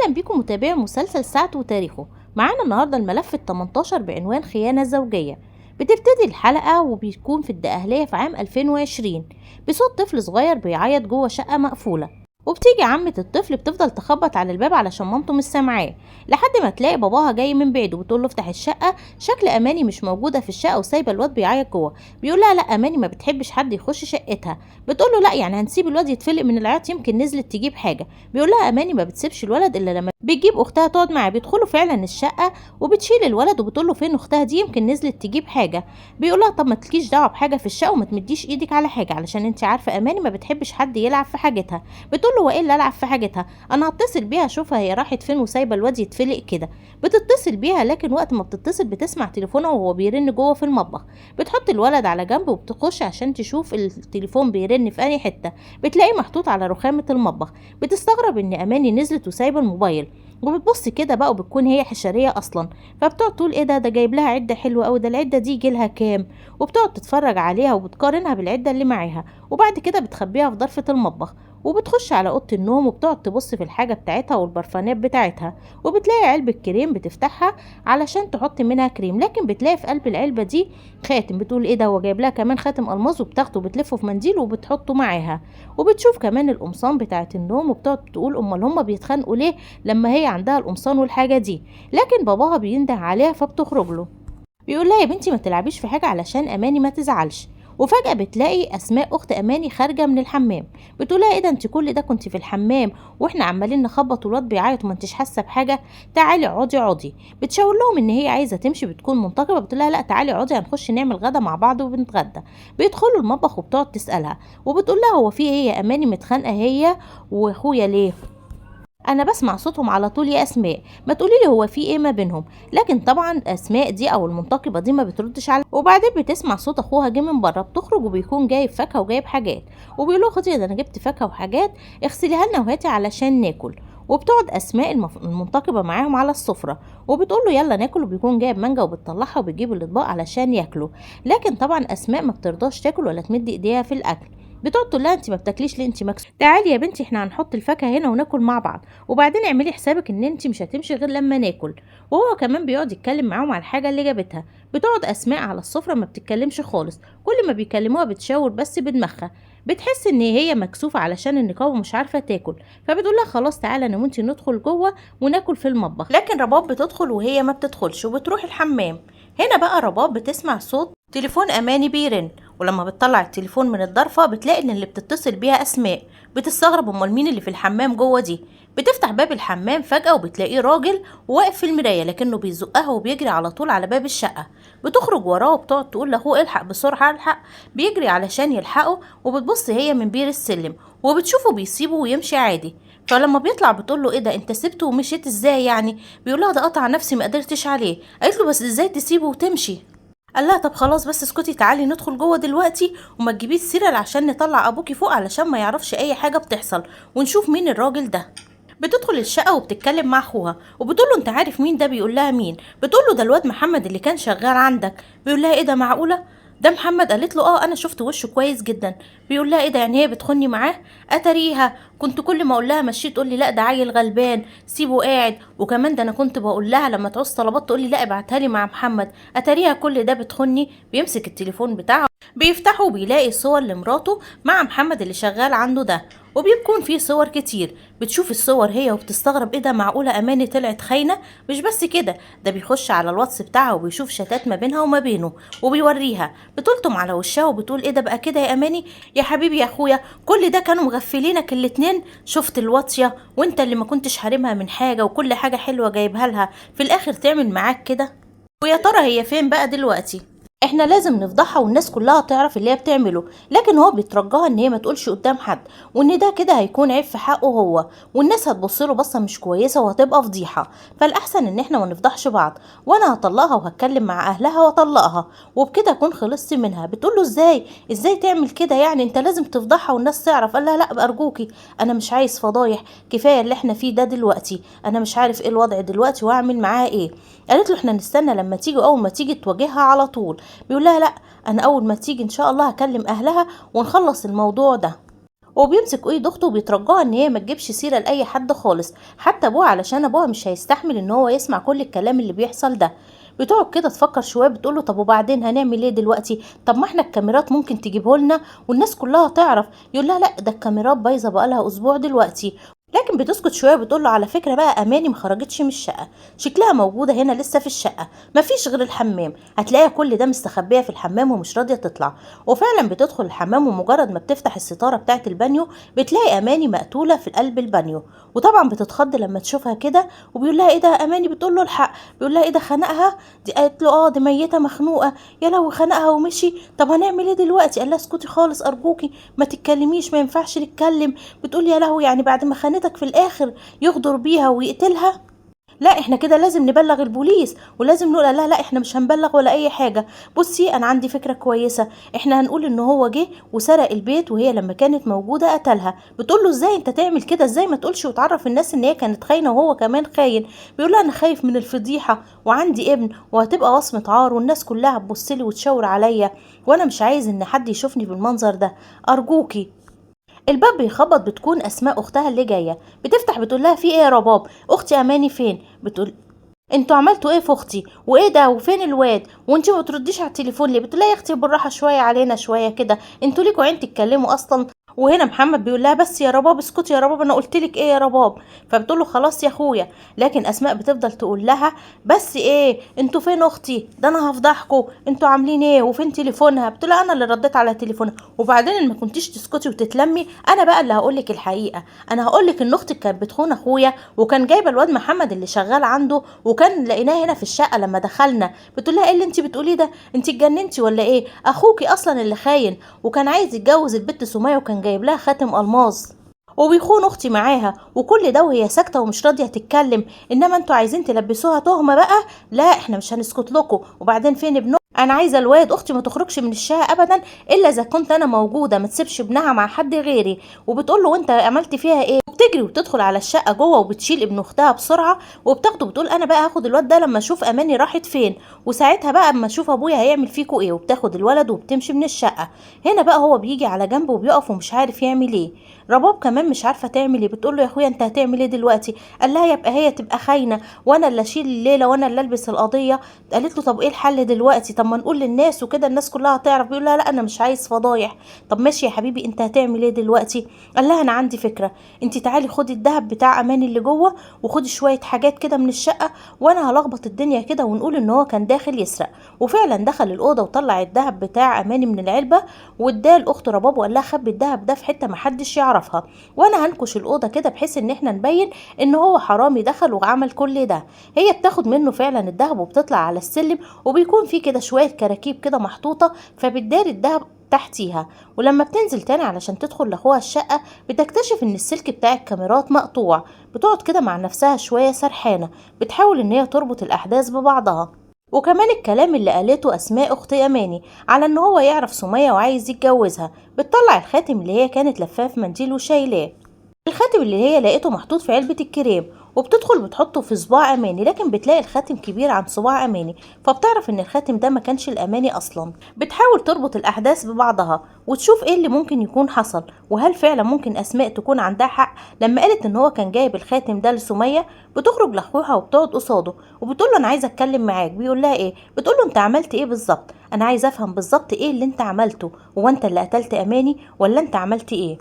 أهلا بكم متابعي مسلسل ساعته وتاريخه. معانا النهاردة الملف ال18 بعنوان خيانة زوجية. بتبتدي الحلقة وبيكون في الدقهلية في عام 2020 بصوت طفل صغير بيعيط جوه شقة مقفولة، وبتيجي عمة الطفل بتفضل تخبط على الباب علشان مامته مش سامعاه، لحد ما تلاقي باباها جاي من بعيد وبتقول له افتح الشقة. شكل أماني مش موجودة في الشقة وسايبة الواد بيعيط جوه. بيقول لها لا، أماني ما بتحبش حد يخش شقتها. بتقول له لا، يعني هنسيب الواد يتفلق من العياط، يمكن نزلت تجيب حاجة. بيقول لها أماني ما بتسيبش الولد إلا لما بتجيب أختها تقعد معاه. بيدخلوا فعلا الشقة وبتشيل الولد وبتقول له فين أختها دي، يمكن نزلت تجيب حاجة. بيقول لها طب ما تلكيش دعوة بحاجة في الشقة وما تمديش إيدك على حاجة، علشان أنت عارفة أماني ما بتحبش حد يلعب في حاجتها. بتقول له والا العب في حاجتها، انا هتصل بيها اشوفها هي راحت فين وسايبه الواد يتفلق كده. بتتصل بيها، لكن وقت ما بتتصل بتسمع تليفونها وهو بيرن جوه في المطبخ. بتحط الولد على جنب وبتخش عشان تشوف التليفون بيرن في اي حته. بتلاقيه محطوط على رخامه المطبخ. بتستغرب ان اماني نزلت وسايبه الموبايل، وبتبص كده بقى وبتكون هي حشريه اصلا. فبتقعد تقول ايه ده جايب لها عده حلوه قوي، ده العده دي يجيلها كام. وبتقعد تتفرج عليها وبتقارنها بالعده اللي معاها، وبعد كده بتخبيها في ضرفه المطبخ. وبتخش على اوضه النوم وبتقعد تبص في الحاجه بتاعتها والبرفانات بتاعتها، وبتلاقي علبه كريم بتفتحها علشان تحط منها كريم، لكن بتلاقي في قلب العلبه دي خاتم. بتقول ايه ده، هو جايب لها كمان خاتم الماظ، وبتاخده وبتلفه في منديل وبتحطه معاها. وبتشوف كمان القمصان بتاعت النوم وبتقعد تقول امال هما بيتخانقوا ليه لما هي عندها القمصان والحاجه دي. لكن باباها بينده عليها فبتخرج له. بيقول لها يا بنتي ما تلعبيش في حاجه علشان اماني ما تزعلش. وفجأة بتلاقي أسماء أخت أماني خارجة من الحمام. بتقولها إيه ده، أنت كل ده كنت في الحمام وإحنا عمالين نخبط والواد بيعيط وما أنتش حاسة بحاجة؟ تعالي اقعدي اقعدي. بتشاور لهم إن هي عايزة تمشي، بتكون منتقبة. بتقولها لا تعالي اقعدي هنخش نعمل غدا مع بعض وبنتغدى. بيدخلوا المطبخ وبتقعد تسألها وبتقول لها هو في إيه يا أماني متخانقة هي وأخويا ليه؟ انا بسمع صوتهم على طول يا اسماء، ما تقولي لي هو في ايه ما بينهم. لكن طبعا اسماء دي او المنتقبه دي ما بتردش على. وبعدين بتسمع صوت اخوها جه من بره، بتخرج وبيكون جايب فاكهه وجايب حاجات. وبيقول له خدي ده انا جبت فاكهه وحاجات، اغسليها لنا وهاتي علشان ناكل. وبتقعد اسماء المنتقبه معاهم على السفره وبتقول له يلا ناكل، وبيكون جايب مانجا وبتطلعها وبتجيب الاطباق علشان ياكلوا. لكن طبعا اسماء ما بترضاش تاكل ولا تمد ايديها في الاكل. بتقعد تقول لها انت ما بتاكليش ليه، انت مكسوفه؟ تعالي يا بنتي احنا هنحط الفاكهه هنا وناكل مع بعض، وبعدين اعملي حسابك ان انت مش هتمشي غير لما ناكل. وهو كمان بيقعد يتكلم معاهم على الحاجه اللي جابتها. بتقعد اسماء على السفره ما بتتكلمش خالص، كل ما بيكلموها بتشاور بس بدماغها. بتحس ان هي مكسوفه علشان النقاب ومش عارفه تاكل. فبتقول لها خلاص تعالى انا وانتي ندخل جوه وناكل في المطبخ. لكن رباب بتدخل وهي ما بتدخلش وبتروح الحمام. هنا بقى رباب بتسمع صوت تليفون اماني بيرن، ولما بتطلع التليفون من الضرفه بتلاقي ان اللي بتتصل بيها اسماء. بتستغرب امال مين اللي في الحمام جوه دي. بتفتح باب الحمام فجأة وبتلاقيه راجل واقف في المراية، لكنه بيزقها وبيجري على طول على باب الشقة. بتخرج وراه وبتقعد تقول لاخوه الحق بسرعة الحق. بيجري علشان يلحقه، وبتبص هي من بير السلم وبتشوفه بيسيبه ويمشي عادي. فلما بيطلع بتقول له ايه ده انت سبته ومشيت ازاي يعني؟ بيقول لها ده قطع نفسي ما قدرتش عليه. قالت له بس ازاي تسيبه وتمشي؟ قال لها طب خلاص بس اسكتي، تعالي ندخل جوه دلوقتي وما تجيبيش سيره عشان نطلع ابوكي فوق علشان ما يعرفش اي حاجه بتحصل، ونشوف مين الراجل ده. بتدخل الشقه وبتتكلم مع اخوها وبتقول له انت عارف مين ده؟ بيقول لها مين؟ بتقول له ده الواد محمد اللي كان شغال عندك. بيقول لها ايه ده معقوله ده محمد؟ قالت له اه انا شفت وشه كويس جدا. بيقول لها ايه ده يعني هي بتخوني معاه؟ اتريها كنت كل ما اقول لها مشي تقول لي لا ده عيل غلبان سيبه قاعد، وكمان ده انا كنت بقول لها لما تعوز طلبات تقول لي لا ابعتها لي مع محمد. اتريها كل ده بتخوني. بيمسك التليفون بتاعه بيفتحه وبيلاقي صور لمراته مع محمد اللي شغال عنده ده، وبيكون فيه صور كتير. بتشوف الصور هي وبتستغرب ايه ده معقوله اماني طلعت خاينه؟ مش بس كده، ده بيخش على الواتس بتاعها وبيشوف شتات ما بينها وما بينه وبيوريها. بتلطم على وشها وبتقول ايه ده بقى كده يا اماني؟ يا حبيبي يا اخويا كل ده كانوا مغفلينك الاتنين. شفت الواطيه وانت اللي ما كنتش حارمها من حاجه وكل حاجه حلوه جايبها لها، في الاخر تعمل معاك كده؟ ويا ترى هي فين بقى دلوقتي؟ احنا لازم نفضحها والناس كلها تعرف اللي هي بتعمله. لكن هو بيترجاها ان هي ما تقولش قدام حد، وان ده كده هيكون عيب في حقه هو، والناس هتبص له بصه مش كويسه وهتبقى فضيحه. فالاحسن ان احنا ما نفضحش بعض، وانا هطلقها وهتكلم مع اهلها واطلقها وبكده اكون خلصت منها. بتقول له ازاي تعمل كده يعني؟ انت لازم تفضحها والناس تعرف. قال لها لا ارجوكي انا مش عايز فضايح، كفايه اللي احنا فيه ده دلوقتي، انا مش عارف ايه الوضع دلوقتي واعمل معاها ايه. قالت له احنا نستنى لما تيجي، اول ما تيجي تواجهها على طول. بيقول لها لا انا اول ما تيجي ان شاء الله هكلم اهلها ونخلص الموضوع ده. وبيمسك ايد اخته وبيترجاها ان هي ما تجيبش سيره لاي حد خالص، حتى ابوها، علشان ابوها مش هيستحمل ان هو يسمع كل الكلام اللي بيحصل ده. بتقعد كده تفكر شويه، بتقوله طب وبعدين هنعمل ايه دلوقتي؟ طب ما احنا الكاميرات ممكن تجيبه لنا والناس كلها تعرف. يقول لها لا، ده الكاميرات بايظه بقالها اسبوع دلوقتي. لكن بتسكت شويه، بتقول له على فكره بقى، اماني ما خرجتش من الشقه، شكلها موجوده هنا لسه في الشقه، مفيش غير الحمام، هتلاقيها كل ده مستخبيه في الحمام ومش راضيه تطلع. وفعلا بتدخل الحمام، ومجرد ما بتفتح الستاره بتاعه البانيو بتلاقي اماني مقتوله في قلب البانيو. وطبعا بتتخض لما تشوفها كده، وبيقول لها ايه ده اماني؟ بتقول له الحق. بيقول لها ايه ده، خنقها؟ دي قالت له اه، دي ميته مخنوقه. يا لهوي، خنقها ومشي. طب هنعمل ايه دلوقتي؟ قال لها اسكتي خالص ارجوكي، ما تتكلميش، ما ينفعش نتكلم. بتقول يا لهوي، يعني بعد ما خانتك في الاخر يغدر بيها ويقتلها؟ لا، احنا كده لازم نبلغ البوليس، ولازم نقول لا لا، احنا مش هنبلغ ولا اي حاجه. بصي انا عندي فكره كويسه، احنا هنقول ان هو جه وسرق البيت، وهي لما كانت موجوده قتلها. بتقول له ازاي انت تعمل كده؟ ازاي ما تقولش وتعرف الناس ان هي كانت خاينه وهو كمان خاين؟ بيقول لها انا خايف من الفضيحه، وعندي ابن وهتبقى وصمه عار، والناس كلها هتبص لي وتشاور عليا، وانا مش عايز ان حد يشوفني بالمنظر ده، ارجوكي. الباب بيخبط، بتكون اسماء اختها اللي جايه. بتفتح بتقول لها في ايه يا رباب؟ اختي اماني فين؟ بتقول انتوا عملتوا ايه في اختي؟ وايه ده؟ وفين الواد؟ وانتي ما بترديش على التليفون ليه؟ بتقول لها يا اختي بالراحه شويه علينا شويه كده، انتوا ليكوا عين تتكلموا اصلا؟ وهنا محمد بيقول لها بس يا رباب اسكتي يا رباب، انا قلت لك ايه يا رباب؟ فبتقول له خلاص يا اخويا. لكن اسماء بتفضل تقول لها بس ايه، انتوا فين اختي؟ ده انا هفضحكوا، انتوا عاملين ايه؟ وفين تليفونها؟ بتقول لها انا اللي رديت على تليفونها. وبعدين ان ما كنتيش تسكتي وتتلمي، انا بقى اللي هقول لك الحقيقه. انا هقول لك ان اختك كانت بتخون اخويا، وكان جايبه الواد محمد اللي شغال عنده، وكان لقيناه هنا في الشقه لما دخلنا. بتقول لها ايه اللي انت بتقوليه ده؟ انت اتجننتي ولا ايه؟ اخوكي اصلا اللي خاين، وكان عايز يتجوز البت سميه، وكان جايب لها خاتم الماظ، وبيخون اختي معاها، وكل ده وهي ساكته ومش راضيه تتكلم. انما انتوا عايزين تلبسوها تهمه بقى، لا احنا مش هنسكت لكم. وبعدين فين ابنه؟ انا عايزه الواد، اختي ما تخرجش من الشقه ابدا الا اذا كنت انا موجوده، ما تسيبش ابنها مع حد غيري. وبتقول له وانت عملت فيها ايه؟ وبتجري وبتدخل على الشقه جوه، وبتشيل ابن اختها بسرعه وبتاخده. بتقول انا بقى هاخد الواد ده لما اشوف اماني راحت فين، وساعتها بقى اما اشوف ابويا هيعمل فيكوا ايه. وبتاخد الولد وبتمشي من الشقه. هنا بقى هو بيجي على جنب وبيقف ومش عارف يعمل ايه. رباب كمان مش عارفه تعمل ايه. بتقول له يا اخويا انت هتعمل ايه دلوقتي؟ قال لها يبقى هي تبقى خاينه وانا اللي اشيل الليله وانا اللي البس القضيه. قالت له طب ايه الحل دلوقتي؟ طب ما نقول للناس وكده الناس كلها هتعرف. بيقول لها لا انا مش عايز فضايح. طب ماشي يا حبيبي، انت هتعمل ايه دلوقتي؟ قال لها انا عندي فكره، انت تعالي خدي الذهب بتاع اماني اللي جوه، وخدي شويه حاجات كده من الشقه، وانا هلخبط الدنيا كده ونقول ان هو كان داخل يسرق. وفعلا دخل الاوضه وطلع الذهب بتاع اماني من العلبه، واداه لاخت رباب، وقال لها خبي الذهب ده في حته محدش يعرفها، وانا هنكش الاوضه كده بحيث ان احنا نبين ان هو حرامي دخل وعمل كل ده. هي بتاخد منه فعلا الذهب وبتطلع على السلم، وبيكون فيه كده شويه كراكيب كده محطوطه، فبتداري الذهب تحتيها. ولما بتنزل تاني علشان تدخل لاخوها الشقه، بتكتشف ان السلك بتاع الكاميرات مقطوع. بتقعد كده مع نفسها شويه سرحانه، بتحاول ان هي تربط الاحداث ببعضها. وكمان الكلام اللي قالته اسماء اخت اماني على ان هو يعرف سميه وعايز يتجوزها. بتطلع الخاتم اللي هي كانت لفاه في منديل وشايلاه، الخاتم اللي هي لقيته محطوط في علبة الكريم، وبتدخل بتحطه في صباع اماني، لكن بتلاقي الخاتم كبير عن صباع اماني، فبتعرف ان الخاتم ده ما كانش الاماني اصلا. بتحاول تربط الاحداث ببعضها وتشوف ايه اللي ممكن يكون حصل، وهل فعلا ممكن اسماء تكون عندها حق لما قالت ان هو كان جايب الخاتم ده لسمية. بتخرج لاخوها وبتقعد قصاده، وبتقول له انا عايزه اتكلم معاك. بيقول لها ايه؟ بتقول له انت عملت ايه بالظبط؟ انا عايزه افهم بالظبط ايه اللي انت عملته، هو انت اللي قتلت اماني ولا انت عملت ايه؟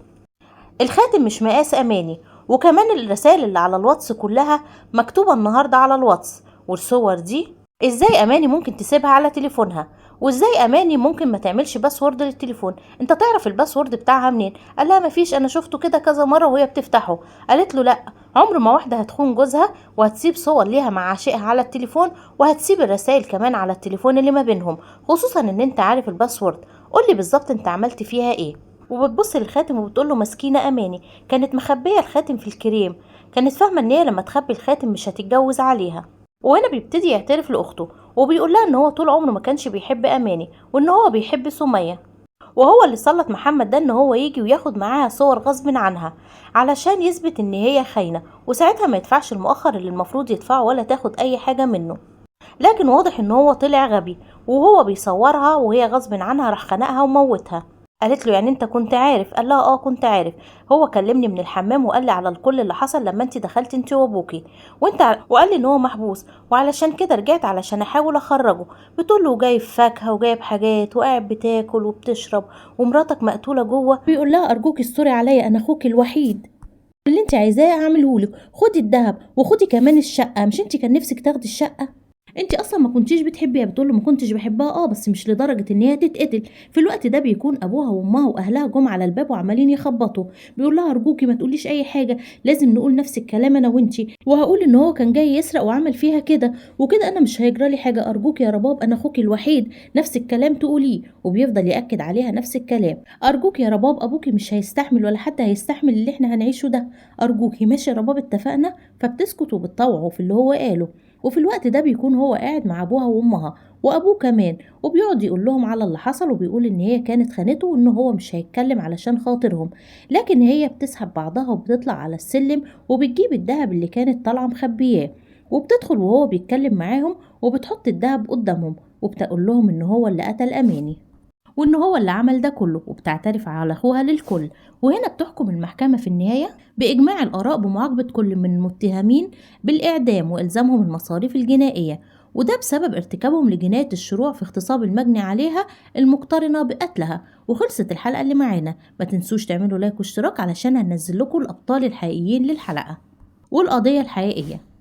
الخاتم مش مقاس اماني، وكمان الرسائل اللي على الواتس كلها مكتوبة النهاردة على الواتس، والصور دي ازاي اماني ممكن تسيبها على تليفونها؟ وازاي اماني ممكن ما تعملش باسورد للتليفون؟ انت تعرف الباسورد بتاعها منين؟ قال لها مفيش، انا شفته كده كذا مرة وهي بتفتحه. قالت له لا، عمر ما واحدة هتخون جوزها وهتسيب صور ليها مع عاشقها على التليفون، وهتسيب الرسائل كمان على التليفون اللي ما بينهم، خصوصا ان انت عارف الباسورد. قولي بالظبط انت عملت فيها ايه؟ وبتبص للخاتم وبتقول له مسكينه اماني، كانت مخبيه الخاتم في الكريم، كانت فاهمه ان هي لما تخبي الخاتم مش هتتجوز عليها. وهنا بيبتدي يعترف لاخته، وبيقول لها ان هو طول عمره ما كانش بيحب اماني، وان هو بيحب سميه، وهو اللي سلط محمد ده ان هو يجي وياخد معاها صور غصب عنها علشان يثبت ان هي خاينه، وساعتها ما يدفعش المؤخر اللي المفروض يدفعه ولا تاخد اي حاجه منه. لكن واضح ان هو طلع غبي، وهو بيصورها وهي غصب عنها راح خنقها وموتها. قالت له يعني انت كنت عارف؟ قال لها اه كنت عارف، هو كلمني من الحمام وقال لي على كل اللي حصل لما انت دخلت انت وابوكي، وقال لي ان هو محبوس، وعلشان كده رجعت علشان احاول اخرجه. بتقول له جايب فاكهه وجايب حاجات وقاعد بتاكل وبتشرب، ومراتك مقتوله جوه. بيقول لها ارجوك استوري عليا، انا اخوك الوحيد، اللي انت عايزاه اعمله لك، خدي الذهب وخدي كمان الشقه، مش انت كان نفسك تاخدي الشقه؟ انت اصلا ما كنتيش بتحبيها. بتقول له ما كنتش بحبها بس مش لدرجه ان هي تتقتل. في الوقت ده بيكون ابوها وامها واهلها جم على الباب وعمالين يخبطوا. بيقول لها ارجوكي ما تقوليش اي حاجه، لازم نقول نفس الكلام انا وانتي، وهقول ان هو كان جاي يسرق وعمل فيها كده وكده، انا مش هيجرى لي حاجه، ارجوكي يا رباب انا اخوكي الوحيد، نفس الكلام تقوليه. وبيفضل ياكد عليها نفس الكلام، ارجوكي يا رباب ابوكي مش هيستحمل ولا حد هيستحمل اللي احنا هنعيشه ده، ارجوكي ماشي يا رباب اتفقنا. فبتسكت وبتطوعه في اللي هو قاله. وفي الوقت ده بيكون هو قاعد مع ابوها وامها وابوه كمان، وبيقعد يقول لهم على اللي حصل، وبيقول ان هي كانت خانته وان هو مش هيتكلم علشان خاطرهم. لكن هي بتسحب بعضها وبتطلع على السلم وبتجيب الدهب اللي كانت طالعه مخبياه، وبتدخل وهو بيتكلم معاهم وبتحط الدهب قدامهم، وبتقول لهم ان هو اللي قتل اماني وان هو اللي عمل ده كله، وبتعترف على اخوها للكل. وهنا بتحكم المحكمة في النهاية بإجماع الآراء بمعاقبة كل من المتهمين بالإعدام وإلزامهم المصاريف الجنائية، وده بسبب ارتكابهم لجناية الشروع في اغتصاب المجني عليها المقترنة بقتلها. وخلصت الحلقة اللي معانا، ما تنسوش تعملوا لايك واشتراك علشان هننزل لكم الأبطال الحقيقيين للحلقة والقضية الحقيقية.